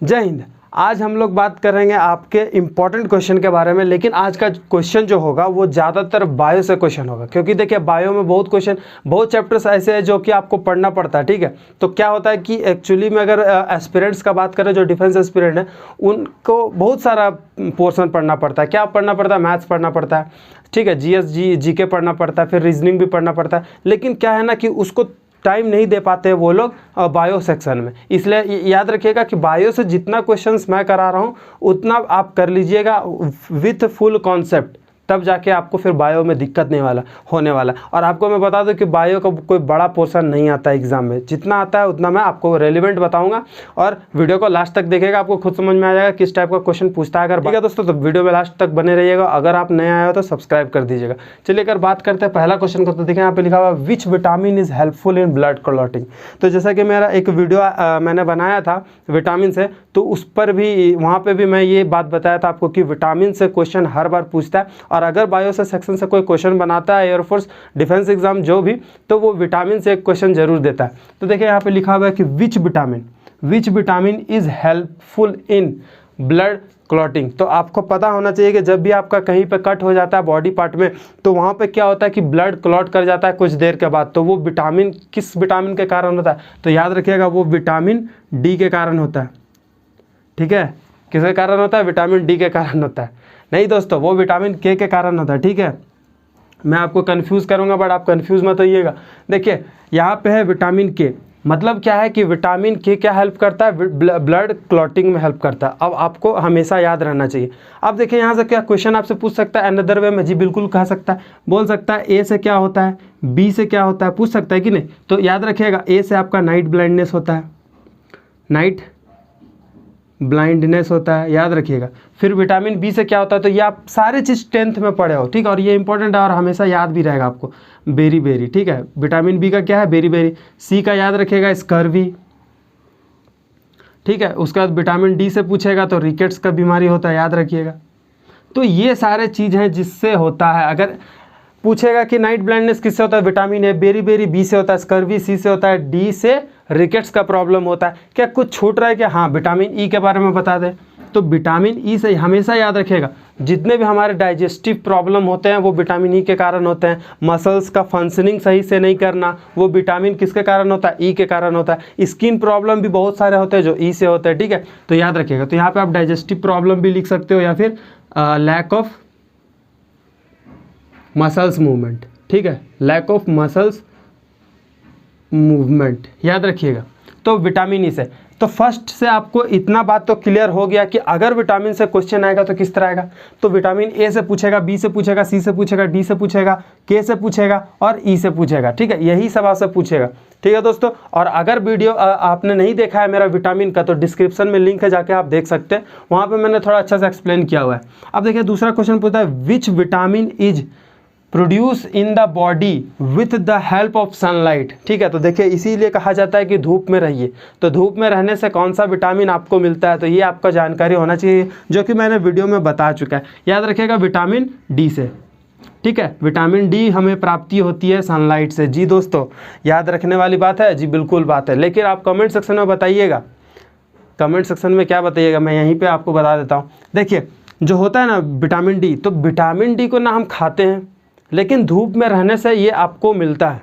जय हिंद। आज हम लोग बात करेंगे आपके इम्पॉर्टेंट क्वेश्चन के बारे में, लेकिन आज का क्वेश्चन जो होगा वो ज़्यादातर बायो से क्वेश्चन होगा, क्योंकि देखिए बायो में बहुत चैप्टर्स ऐसे हैं जो कि आपको पढ़ना पड़ता है। ठीक है, तो क्या होता है कि एक्चुअली में अगर एस्पिरेंट्स का बात करें, जो डिफेंस एस्पिरेंट है उनको बहुत सारा पोर्शन पढ़ना पड़ता है। क्या पढ़ना पड़ता है? मैथ्स पढ़ना पड़ता है, ठीक है, जीके पढ़ना पड़ता है, फिर रीजनिंग भी पढ़ना पड़ता है। लेकिन क्या है ना कि उसको टाइम नहीं दे पाते हैं वो लोग बायो सेक्शन में। इसलिए याद रखिएगा कि बायो से जितना क्वेश्चंस मैं करा रहा हूँ उतना आप कर लीजिएगा विथ फुल कॉन्सेप्ट, तब जाके आपको फिर बायो में दिक्कत नहीं होने वाला। और आपको मैं बता दूं कि बायो का कोई बड़ा पोर्शन नहीं आता है एग्जाम में, जितना आता है उतना मैं आपको रेलिवेंट बताऊंगा। और वीडियो को लास्ट तक देखिएगा, आपको खुद समझ में आ जाएगा किस टाइप का क्वेश्चन पूछता है। अगर ठीक है दोस्तों, तो वीडियो में लास्ट तक बने रहिएगा। अगर आप नए आए हो तो सब्सक्राइब कर दीजिएगा। चलिए अगर बात करते हैं पहला क्वेश्चन को, तो देखिए यहाँ पे लिखा हुआ which vitamin is helpful in blood clotting. तो जैसा कि मेरा एक वीडियो मैंने बनाया था विटामिन से, तो उस पर भी वहाँ पर भी मैं ये बात बताया था आपको कि विटामिन से क्वेश्चन हर बार पूछता है। और अगर बायो से सेक्शन से कोई क्वेश्चन बनाता है, एयरफोर्स, डिफेंस एग्जाम जो भी, तो वो विटामिन से एक क्वेश्चन जरूर देता है। तो देखिए यहाँ पे लिखा हुआ है कि which vitamin is helpful in blood clotting. तो आपको पता होना चाहिए कि जब भी आपका कहीं पे कट हो जाता है बॉडी पार्ट में, तो वहाँ पे क्या होता है कि ब्लड क्लॉट कर जाता है कुछ देर के बाद। तो वो विटामिन किस विटामिन के कारण होता है? तो याद रखिएगा वो विटामिन डी के कारण होता है। ठीक है, किसके कारण होता है? विटामिन डी के कारण होता है। नहीं दोस्तों, वो विटामिन के कारण होता है। ठीक है, मैं आपको कंफ्यूज करूंगा बट आप कंफ्यूज मत होइएगा। देखिए यहाँ पे है विटामिन के, मतलब क्या है कि विटामिन के क्या हेल्प करता है? ब्लड क्लॉटिंग में हेल्प करता है। अब आपको हमेशा याद रहना चाहिए। अब देखिए यहाँ से क्या क्वेश्चन आपसे पूछ सकता है अनदर वे में, जी बिल्कुल कह सकता है, बोल सकता है ए से क्या होता है, बी से क्या होता है, पूछ सकता है कि नहीं। तो याद रखिएगा ए से आपका नाइट ब्लाइंडनेस होता है, नाइट ब्लाइंडनेस होता है, याद रखिएगा। फिर विटामिन बी से क्या होता है? तो ये आप सारे चीज़ 10th में पढ़े हो, ठीक है, और ये इंपॉर्टेंट है और हमेशा याद भी रहेगा आपको। बेरी, ठीक है, विटामिन बी का क्या है? बेरी। सी का याद रखिएगा स्कर्वी, ठीक है। उसके बाद विटामिन डी से पूछेगा तो रिकेट्स का बीमारी होता है, याद रखिएगा। तो ये सारे चीज़ हैं जिससे होता है। अगर पूछेगा कि नाइट ब्लाइंडनेस किससे होता है? विटामिन ए, बेरी बी से होता है, स्कर्वी सी से होता है, डी से रिकेट्स का प्रॉब्लम होता है। क्या कुछ छूट रहा है क्या? हाँ, विटामिन ई के बारे में बता दें तो विटामिन ई से हमेशा याद रखिएगा जितने भी हमारे डाइजेस्टिव प्रॉब्लम होते हैं वो विटामिन ई के कारण होते हैं। मसल्स का फंक्शनिंग सही से नहीं करना, वो विटामिन किसके कारण होता है? ई के कारण होता है। स्किन प्रॉब्लम भी बहुत सारे होते हैं जो ई से होते हैं, ठीक है, तो याद रखिएगा। तो यहाँ पे आप डाइजेस्टिव प्रॉब्लम भी लिख सकते हो या फिर लैक ऑफ मसल्स मूवमेंट, ठीक है, लैक ऑफ मसल्स मूवमेंट, याद रखिएगा। तो विटामिन ई से, तो फर्स्ट से आपको इतना बात तो क्लियर हो गया कि अगर विटामिन से क्वेश्चन आएगा तो किस तरह आएगा। तो विटामिन ए से पूछेगा, बी से पूछेगा, सी से पूछेगा, डी से पूछेगा, के से पूछेगा और ई से पूछेगा, ठीक है, यही सब आपसे पूछेगा। ठीक है दोस्तों, और अगर वीडियो आपने नहीं देखा है मेरा विटामिन का, तो डिस्क्रिप्शन में लिंक है, जाके आप देख सकते हैं, वहाँ पर मैंने थोड़ा अच्छा से एक्सप्लेन किया हुआ है। अब देखिए दूसरा क्वेश्चन पूछता है which vitamin is produce in the body with the help of sunlight. ठीक है, तो देखिए इसीलिए कहा जाता है कि धूप में रहिए। तो धूप में रहने से कौन सा विटामिन आपको मिलता है? तो ये आपका जानकारी होना चाहिए, जो कि मैंने वीडियो में बता चुका है। याद रखिएगा विटामिन डी से, ठीक है, विटामिन डी हमें प्राप्ति होती है सनलाइट से। जी दोस्तों, याद रखने वाली बात है, जी बिल्कुल बात है। लेकिन आप कमेंट सेक्शन में बताइएगा, कमेंट सेक्शन में क्या बताइएगा, मैं यहीं पर आपको बता देता हूँ। देखिए जो होता है ना विटामिन डी, तो विटामिन डी को ना हम खाते हैं, लेकिन धूप में रहने से ये आपको मिलता है।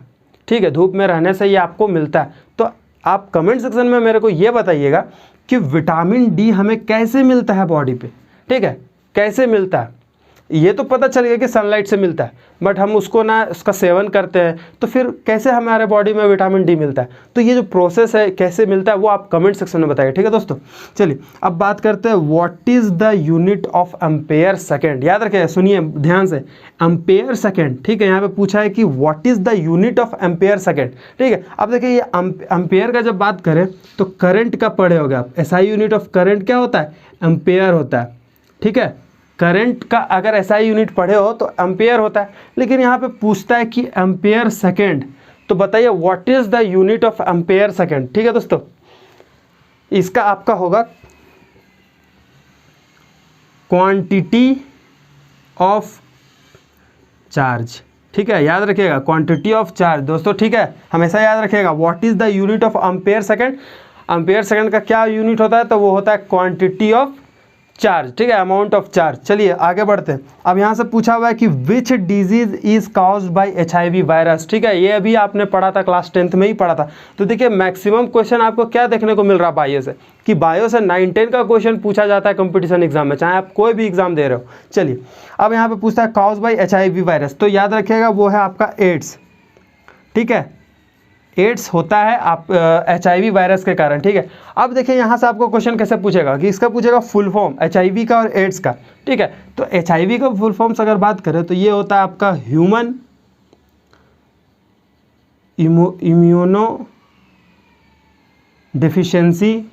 ठीक है, धूप में रहने से ये आपको मिलता है। तो आप कमेंट सेक्शन में मेरे को ये बताइएगा कि विटामिन डी हमें कैसे मिलता है बॉडी पे। ठीक है, कैसे मिलता है? ये तो पता चल गया कि सनलाइट से मिलता है, बट हम उसको ना उसका सेवन करते हैं, तो फिर कैसे हमारे बॉडी में विटामिन डी मिलता है? तो ये जो प्रोसेस है कैसे मिलता है वो आप कमेंट सेक्शन में बताइए। ठीक है दोस्तों, चलिए अब बात करते हैं what is the unit of ampere second. याद रखिए, सुनिए ध्यान से, एम्पेयर सेकेंड, ठीक है, यहाँ पे पूछा है कि what is the unit of ampere second. ठीक है, अब देखिए ये एम्पेयर का जब बात करें तो करंट का पढ़े होगा आप, एसआई यूनिट ऑफ करंट क्या होता है? एम्पेयर होता है। ठीक है, करंट का अगर एसआई यूनिट पढ़े हो तो एम्पेयर होता है। लेकिन यहाँ पे पूछता है कि एम्पेयर सेकेंड, तो बताइए what is the unit of ampere second. ठीक है दोस्तों, इसका आपका होगा क्वांटिटी ऑफ चार्ज। ठीक है, याद रखिएगा क्वांटिटी ऑफ चार्ज दोस्तों। ठीक है, हमेशा याद रखिएगा what is the unit of ampere second. Ampere second का क्या यूनिट होता है, तो वो होता है क्वांटिटी ऑफ चार्ज, ठीक है, अमाउंट ऑफ चार्ज। चलिए आगे बढ़ते हैं। अब यहाँ से पूछा हुआ है कि which disease is caused bye HIV virus, ठीक है, ये अभी आपने पढ़ा था, क्लास 10th में ही पढ़ा था। तो देखिए मैक्सिमम क्वेश्चन आपको क्या देखने को मिल रहा है बायो से, कि बायो से 9-10 का क्वेश्चन पूछा जाता है कंपटीशन एग्जाम में, चाहे आप कोई भी एग्जाम दे रहे हो। चलिए अब यहाँ पे पूछता है काउज्ड बाय HIV वायरस, तो याद रखिएगा वो है आपका एड्स, ठीक है, एड्स होता है आप HIV वायरस के कारण, ठीक है। अब देखिए यहाँ से आपको क्वेश्चन कैसे पूछेगा, कि इसका पूछेगा फुल फॉर्म HIV का और एड्स का, ठीक है। तो HIV का फुल फॉर्म्स अगर बात करें तो ये होता है आपका ह्यूमन इम्यूनो डिफिशियंसी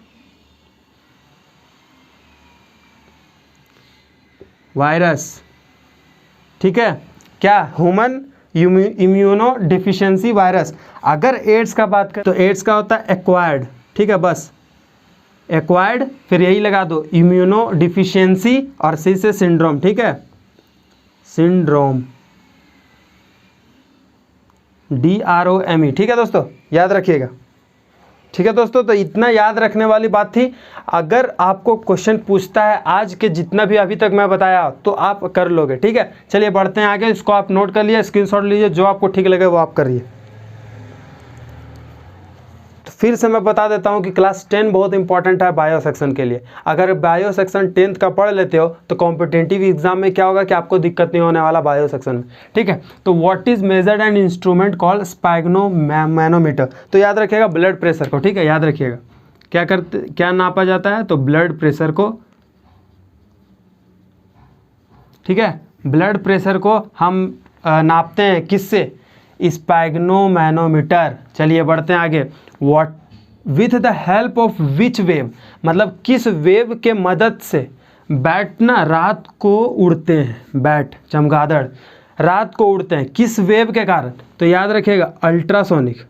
वायरस, ठीक है, क्या, ह्यूमन इम्यूनो डिफिशियंसी वायरस। अगर एड्स का बात करें तो एड्स का होता है एक्वायर्ड, ठीक है, बस एक्वायर्ड, फिर यही लगा दो इम्यूनो डिफिशियंसी और सी से सिंड्रोम, ठीक है, सिंड्रोम, DROME, ठीक है दोस्तों, याद रखिएगा, ठीक है दोस्तों। तो इतना याद रखने वाली बात थी। अगर आपको क्वेश्चन पूछता है आज के जितना भी अभी तक मैं बताया तो आप कर लोगे, ठीक है। चलिए बढ़ते हैं आगे, इसको आप नोट कर लिए, स्क्रीनशॉट लीजिए, जो आपको ठीक लगे वो आप करिए। तो फिर से मैं बता देता हूं कि क्लास 10 बहुत इंपॉर्टेंट है बायो सेक्शन के लिए। अगर बायो सेक्शन 10th का पढ़ लेते हो तो कॉम्पिटिटिव एग्जाम में क्या होगा कि आपको दिक्कत नहीं होने वाला बायो सेक्शन में, ठीक है। तो what is measured and instrument called sphygmomanometer, तो याद रखिएगा ब्लड प्रेशर को, ठीक है, याद रखिएगा क्या नापा जाता है, तो ब्लड प्रेशर को, ठीक है, ब्लड प्रेशर को हम नापते हैं किससे, स्पैग्नोमैनोमीटर। चलिए बढ़ते हैं आगे। What with the help of which wave, मतलब किस वेव के मदद से बैट ना रात को उड़ते हैं, बैट चमगादड़ रात को उड़ते हैं, किस वेव के कारण, तो याद रखिएगा अल्ट्रासोनिक,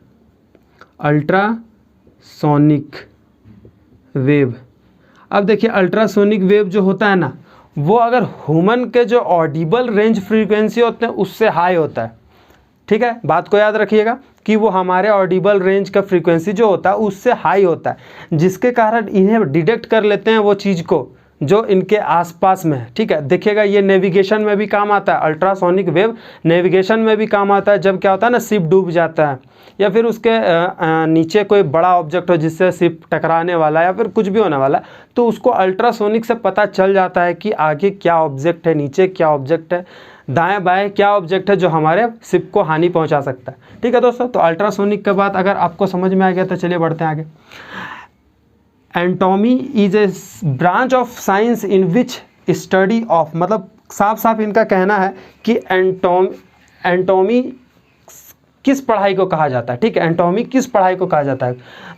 अल्ट्रासोनिक वेव। अब देखिए अल्ट्रासोनिक वेव जो होता है ना, वो अगर ह्यूमन के जो ऑडिबल रेंज फ्रीक्वेंसी होते हैं उससे हाई होता है, ठीक है, बात को याद रखिएगा कि वो हमारे ऑडिबल रेंज का फ्रीक्वेंसी जो होता है उससे हाई होता है, जिसके कारण इन्हें डिटेक्ट कर लेते हैं वो चीज़ को जो इनके आसपास में है, ठीक है। देखिएगा ये नेविगेशन में भी काम आता है, अल्ट्रासोनिक वेव नेविगेशन में भी काम आता है, जब क्या होता है ना शिप डूब जाता है या फिर उसके नीचे कोई बड़ा ऑब्जेक्ट हो जिससे शिप टकराने वाला है या फिर कुछ भी होने वाला है, तो उसको अल्ट्रासोनिक से पता चल जाता है कि आगे क्या ऑब्जेक्ट है, नीचे क्या ऑब्जेक्ट है, दाएं बाएं क्या ऑब्जेक्ट है जो हमारे शिप को हानि पहुंचा सकता है, ठीक है दोस्तों। तो अल्ट्रासोनिक के बाद अगर आपको समझ में आ गया तो चलिए बढ़ते हैं आगे। Anatomy is a branch of science in which study of, मतलब साफ साफ इनका कहना है कि एंटोमी किस पढ़ाई को कहा जाता है, ठीक है, एंटोमी किस पढ़ाई को कहा जाता है।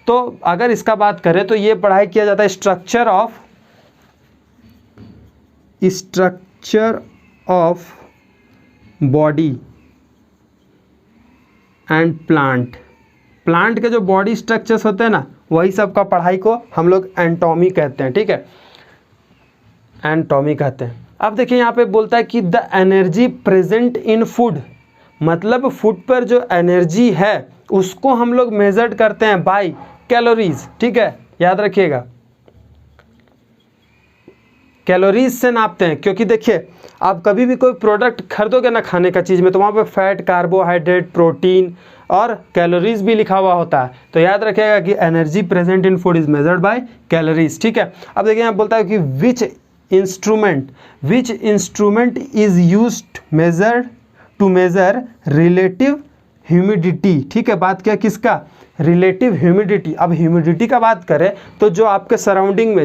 तो अगर इसका बात करें तो ये पढ़ाई किया जाता है structure of body and plant के जो बॉडी स्ट्रक्चर्स होते हैं ना, वही सब का पढ़ाई को हम लोग एंटोमी कहते हैं, ठीक है, एंटोमी कहते हैं। अब देखिए यहाँ पे बोलता है कि the energy present in food, मतलब फूड पर जो एनर्जी है उसको हम लोग मेजर करते हैं बाय कैलोरीज, ठीक है, याद रखिएगा कैलोरीज से नापते हैं। क्योंकि देखिए आप कभी भी कोई प्रोडक्ट खरीदोगे ना खाने का चीज़ में, तो वहाँ पे फैट, कार्बोहाइड्रेट, प्रोटीन और कैलोरीज भी लिखा हुआ होता है। तो याद रखिएगा कि energy present in food is measured by calories, ठीक है। अब देखिए यहाँ बोलता है कि which instrument is used to measure relative humidity, ठीक है, बात क्या किसका, रिलेटिव ह्यूमिडिटी। अब ह्यूमिडिटी का बात करें तो जो आपके सराउंडिंग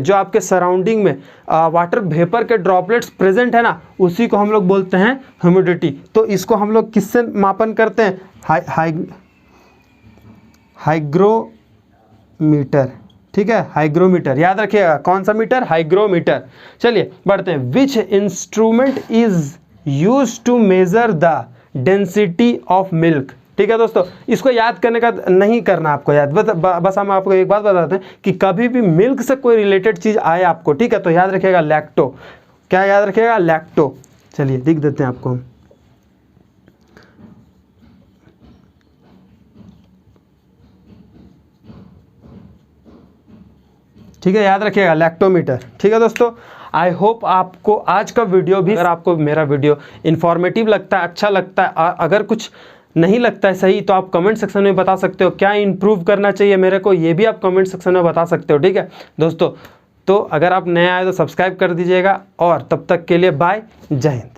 में वाटर वेपर के ड्रॉपलेट्स प्रेजेंट है ना, उसी को हम लोग बोलते हैं ह्यूमिडिटी। तो इसको हम लोग किससे मापन करते हैं, हाइग्रोमीटर, ठीक है, हाइग्रोमीटर, याद रखिएगा कौन सा मीटर, हाइग्रोमीटर। चलिए बढ़ते हैं। Which instrument is used to measure the density of milk, ठीक है दोस्तों, इसको याद करने का नहीं करना आपको याद, बस हम आपको एक बात बताते हैं कि कभी भी मिल्क से कोई रिलेटेड चीज़ आए आपको, ठीक है, तो याद रखिएगा लैक्टो, क्या याद रखिएगा, लैक्टो। चलिए लिख देते हैं आपको हम। ठीक है, याद रखिएगा लैक्टोमीटर। ठीक है दोस्तों, आई होप आपको आज का वीडियो भी, अगर आपको मेरा वीडियो इन्फॉर्मेटिव लगता है, अच्छा लगता है, अगर कुछ नहीं लगता है सही, तो आप कमेंट सेक्शन में बता सकते हो। क्या इंप्रूव करना चाहिए मेरे को, ये भी आप कमेंट सेक्शन में बता सकते हो। ठीक है दोस्तों, तो अगर आप नए आए तो सब्सक्राइब कर दीजिएगा, और तब तक के लिए बाय, जय हिंद।